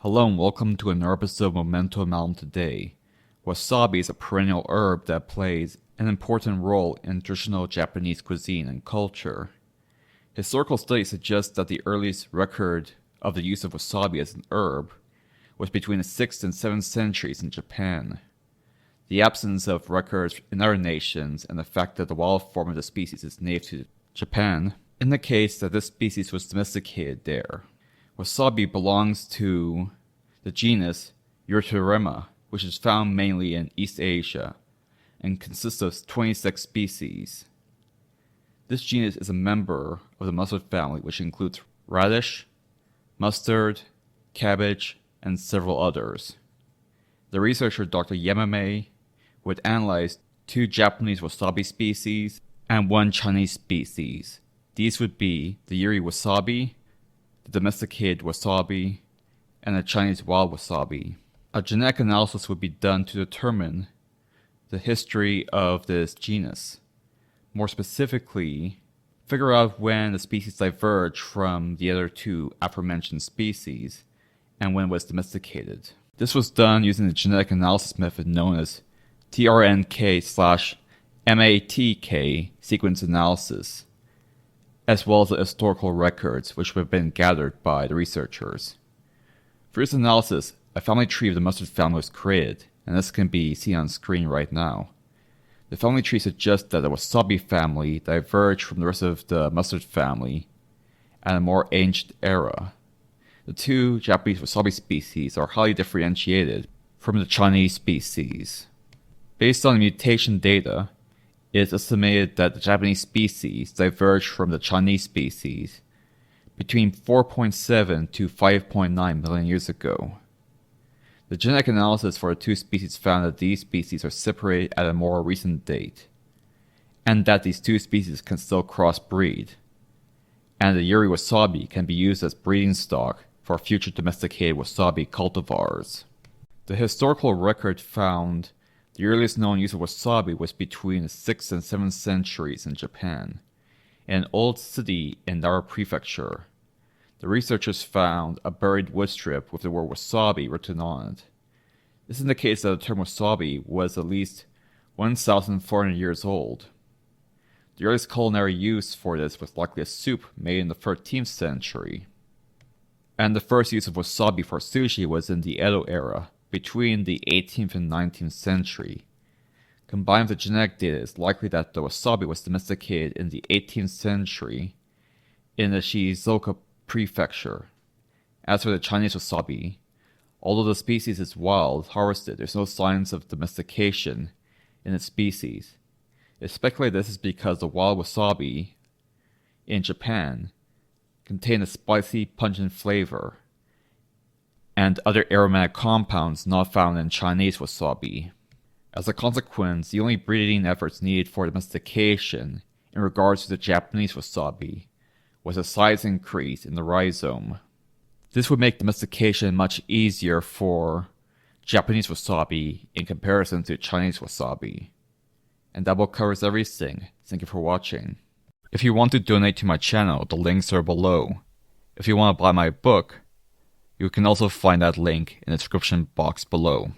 Hello and welcome to another episode of Momento Malum today. Wasabi is a perennial herb that plays an important role in traditional Japanese cuisine and culture. Historical studies suggest that the earliest record of the use of wasabi as an herb was between the 6th and 7th centuries in Japan. The absence of records in other nations and the fact that the wild form of the species is native to Japan indicates that this species was domesticated there. Wasabi belongs to the genus Eutrema, which is found mainly in East Asia and consists of 26 species. This genus is a member of the mustard family, which includes radish, mustard, cabbage, and several others. The researcher Dr. Yamane would analyze 2 Japanese wasabi species and 1 Chinese species. These would be the Yuri wasabi, the domesticated wasabi, and the Chinese wild wasabi. A genetic analysis would be done to determine the history of this genus. More specifically, figure out when the species diverged from the other 2 aforementioned species and when it was domesticated. This was done using the genetic analysis method known as TRNK/MATK sequence analysis, as well as the historical records which have been gathered by the researchers. For this analysis, a family tree of the mustard family was created, and this can be seen on screen right now. The family tree suggests that the wasabi family diverged from the rest of the mustard family at a more ancient era. The 2 Japanese wasabi species are highly differentiated from the Chinese species. Based on the mutation data, it is estimated that the Japanese species diverged from the Chinese species between 4.7 to 5.9 million years ago. The genetic analysis for the 2 species found that these species are separated at a more recent date, and that these 2 species can still crossbreed, and the Yuri wasabi can be used as breeding stock for future domesticated wasabi cultivars. The historical record found the earliest known use of wasabi was between the 6th and 7th centuries in Japan, in an old city in Nara Prefecture. The researchers found a buried wood strip with the word wasabi written on it. This indicates that the term wasabi was at least 1,400 years old. The earliest culinary use for this was likely a soup made in the 13th century. And the first use of wasabi for sushi was in the Edo era, between the 18th and 19th century. Combined with the genetic data, it is likely that the wasabi was domesticated in the 18th century in the Shizuoka Prefecture. As for the Chinese wasabi, although the species is wild, harvested, there's no signs of domestication in its species. It's speculated this is because the wild wasabi in Japan contain a spicy, pungent flavor and other aromatic compounds not found in Chinese wasabi. As a consequence, the only breeding efforts needed for domestication in regards to the Japanese wasabi was a size increase in the rhizome. This would make domestication much easier for Japanese wasabi in comparison to Chinese wasabi. And that about covers everything. Thank you for watching. If you want to donate to my channel, the links are below. If you want to buy my book, you can also find that link in the description box below.